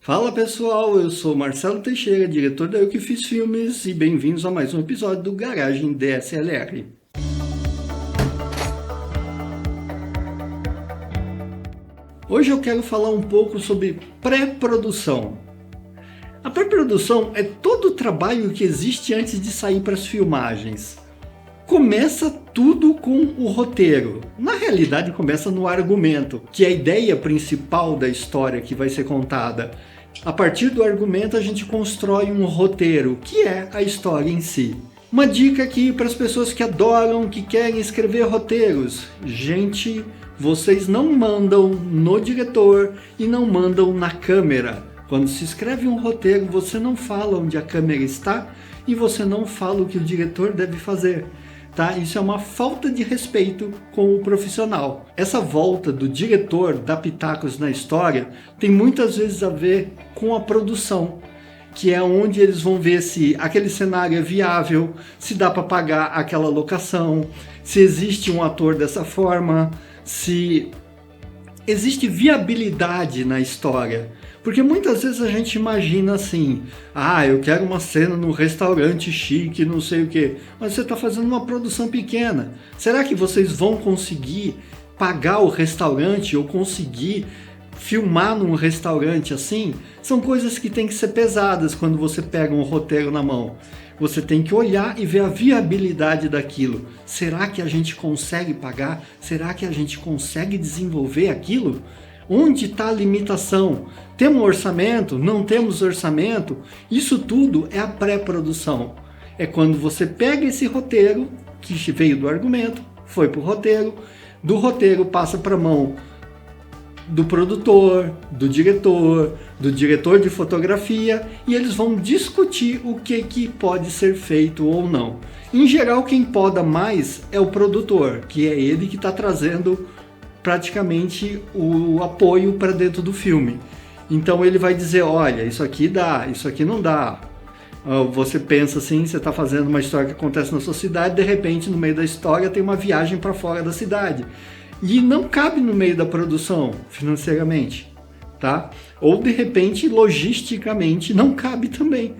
Fala pessoal, eu sou Marcelo Teixeira, diretor da Eu Que Fiz Filmes e bem-vindos a mais um episódio do Garagem DSLR. Hoje eu quero falar um pouco sobre pré-produção. A pré-produção é todo o trabalho que existe antes de sair para as filmagens. Começa tudo com o roteiro. Na realidade, começa no argumento, que é a ideia principal da história que vai ser contada. A partir do argumento, a gente constrói um roteiro, que é a história em si. Uma dica aqui para as pessoas que adoram, que querem escrever roteiros. Gente, vocês não mandam no diretor e não mandam na câmera. Quando se escreve um roteiro, você não fala onde a câmera está e você não fala o que o diretor deve fazer. Tá? Isso é uma falta de respeito com o profissional. Essa volta do diretor dar pitacos na história tem muitas vezes a ver com a produção, que é onde eles vão ver se aquele cenário é viável, se dá para pagar aquela locação, se existe um ator dessa forma, se existe viabilidade na história. Porque muitas vezes a gente imagina assim, eu quero uma cena no restaurante chique, não sei o que, mas você está fazendo uma produção pequena. Será que vocês vão conseguir pagar o restaurante ou conseguir filmar num restaurante assim? São coisas que têm que ser pesadas quando você pega um roteiro na mão. Você tem que olhar e ver a viabilidade daquilo. Será que a gente consegue pagar? Será que a gente consegue desenvolver aquilo? Onde está a limitação? Temos orçamento? Não temos orçamento? Isso tudo é a pré-produção. É quando você pega esse roteiro, que veio do argumento, foi para o roteiro, do roteiro passa para a mão do produtor, do diretor de fotografia, e eles vão discutir o que pode ser feito ou não. Em geral, quem poda mais é o produtor, que é ele que está trazendo praticamente o apoio para dentro do filme. Então ele vai dizer, olha, isso aqui dá, isso aqui não dá. Você pensa assim, você está fazendo uma história que acontece na sua cidade, de repente no meio da história tem uma viagem para fora da cidade. E não cabe no meio da produção, financeiramente, tá? Ou de repente, logisticamente, não cabe também.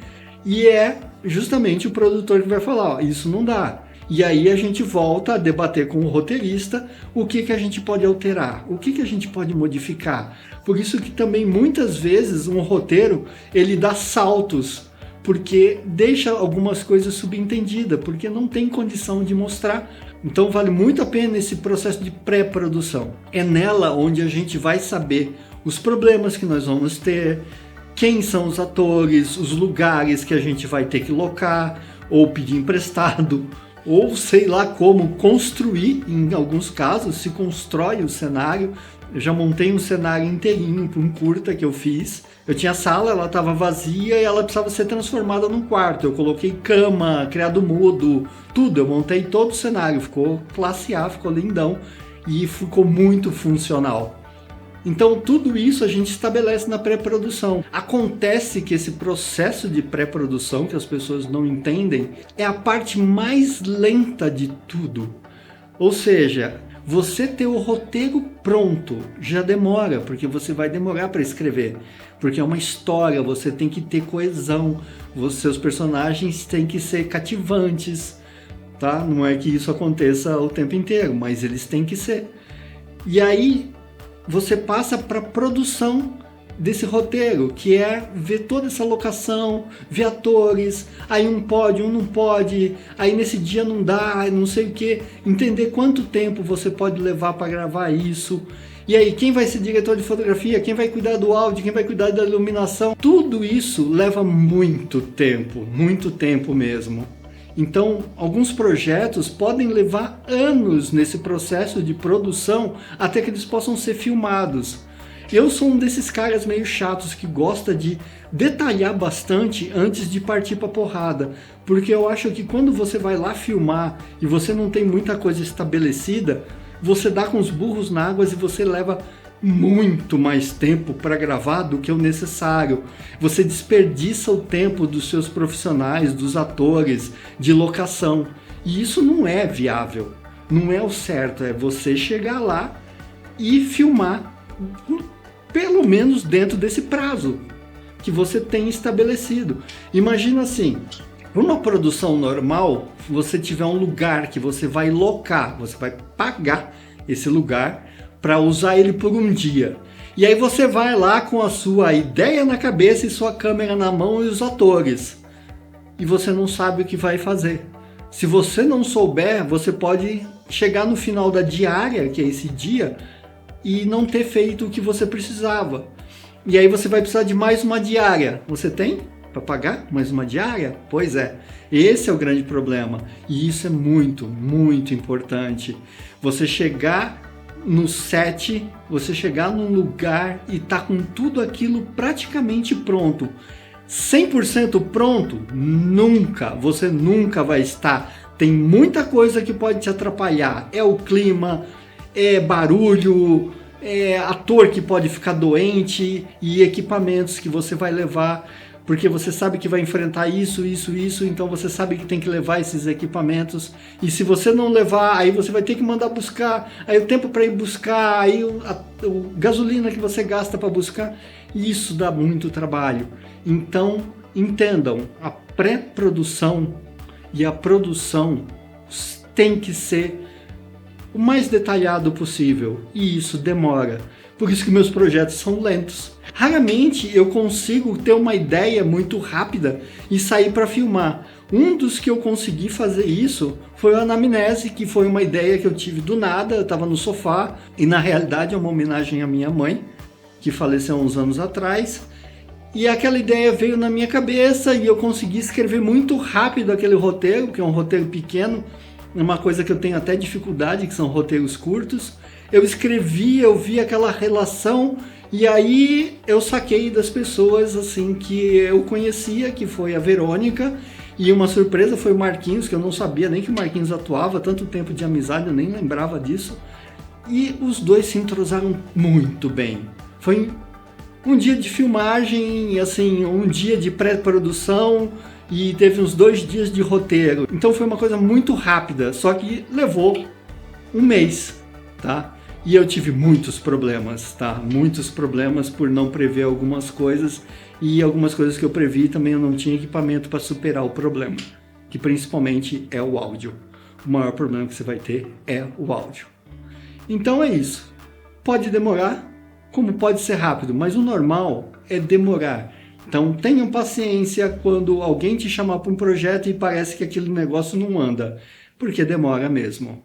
E é justamente o produtor que vai falar, isso não dá. E aí a gente volta a debater com o roteirista o que a gente pode alterar, o que a gente pode modificar. Por isso que também muitas vezes um roteiro ele dá saltos, porque deixa algumas coisas subentendidas, porque não tem condição de mostrar. Então vale muito a pena esse processo de pré-produção. É nela onde a gente vai saber os problemas que nós vamos ter, quem são os atores, os lugares que a gente vai ter que locar ou pedir emprestado, ou sei lá como construir. Em alguns casos se constrói o cenário. Eu já montei um cenário inteirinho para um curta que eu fiz. Eu tinha a sala, ela estava vazia e ela precisava ser transformada num quarto. Eu coloquei cama, criado mudo, tudo. Eu montei todo o cenário, ficou classe A, ficou lindão e ficou muito funcional. Então tudo isso a gente estabelece na pré-produção. Acontece que esse processo de pré-produção, que as pessoas não entendem, é a parte mais lenta de tudo. Ou seja, você ter o roteiro pronto já demora, porque você vai demorar para escrever. Porque é uma história, você tem que ter coesão, seus personagens têm que ser cativantes, tá? Não é que isso aconteça o tempo inteiro, mas eles têm que ser. E aí você passa para a produção desse roteiro, que é ver toda essa locação, ver atores, aí um pode, um não pode, aí nesse dia não dá, não sei o que, entender quanto tempo você pode levar para gravar isso, e aí quem vai ser diretor de fotografia, quem vai cuidar do áudio, quem vai cuidar da iluminação, tudo isso leva muito tempo mesmo. Então, alguns projetos podem levar anos nesse processo de produção até que eles possam ser filmados. Eu sou um desses caras meio chatos que gosta de detalhar bastante antes de partir para porrada, porque eu acho que quando você vai lá filmar e você não tem muita coisa estabelecida, você dá com os burros na água e você leva muito mais tempo para gravar do que o necessário. Você desperdiça o tempo dos seus profissionais, dos atores, de locação. E isso não é viável. Não é o certo. É você chegar lá e filmar pelo menos dentro desse prazo. que você tem estabelecido. Imagina assim, numa produção normal, você tiver um lugar que você vai locar, você vai pagar esse lugar para usar ele por um dia. E aí você vai lá com a sua ideia na cabeça e sua câmera na mão e os atores. E você não sabe o que vai fazer. Se você não souber, você pode chegar no final da diária, que é esse dia, e não ter feito o que você precisava. E aí você vai precisar de mais uma diária. Você tem para pagar mais uma diária? Pois é, esse é o grande problema. E isso é muito, muito importante. Você chegar no set, você chegar num lugar e tá com tudo aquilo praticamente pronto. 100% pronto? Nunca, você nunca vai estar. Tem muita coisa que pode te atrapalhar. É o clima, é barulho, é ator que pode ficar doente e equipamentos que você vai levar, porque você sabe que vai enfrentar isso, então você sabe que tem que levar esses equipamentos, e se você não levar, aí você vai ter que mandar buscar, aí o tempo para ir buscar, aí o gasolina que você gasta para buscar, isso dá muito trabalho. Então, entendam, a pré-produção e a produção tem que ser o mais detalhado possível, e isso demora. Por isso que meus projetos são lentos. Raramente eu consigo ter uma ideia muito rápida e sair para filmar. Um dos que eu consegui fazer isso foi o Anamnese, que foi uma ideia que eu tive do nada. Eu estava no sofá e na realidade é uma homenagem à minha mãe, que faleceu há uns anos atrás. E aquela ideia veio na minha cabeça e eu consegui escrever muito rápido aquele roteiro, que é um roteiro pequeno, uma coisa que eu tenho até dificuldade, que são roteiros curtos. Eu escrevi, eu vi aquela relação e aí eu saquei das pessoas assim que eu conhecia, que foi a Verônica, e uma surpresa foi o Marquinhos, que eu não sabia nem que o Marquinhos atuava, tanto tempo de amizade, eu nem lembrava disso. E os dois se entrosaram muito bem. Foi um dia de filmagem, assim, um dia de pré-produção e teve uns 2 dias de roteiro. Então foi uma coisa muito rápida, só que levou um mês, tá? E eu tive muitos problemas, tá? Muitos problemas por não prever algumas coisas, e algumas coisas que eu previ também eu não tinha equipamento para superar o problema, que principalmente é o áudio. O maior problema que você vai ter é o áudio. Então é isso. Pode demorar, como pode ser rápido, mas o normal é demorar. Então tenham paciência quando alguém te chamar para um projeto e parece que aquele negócio não anda, porque demora mesmo.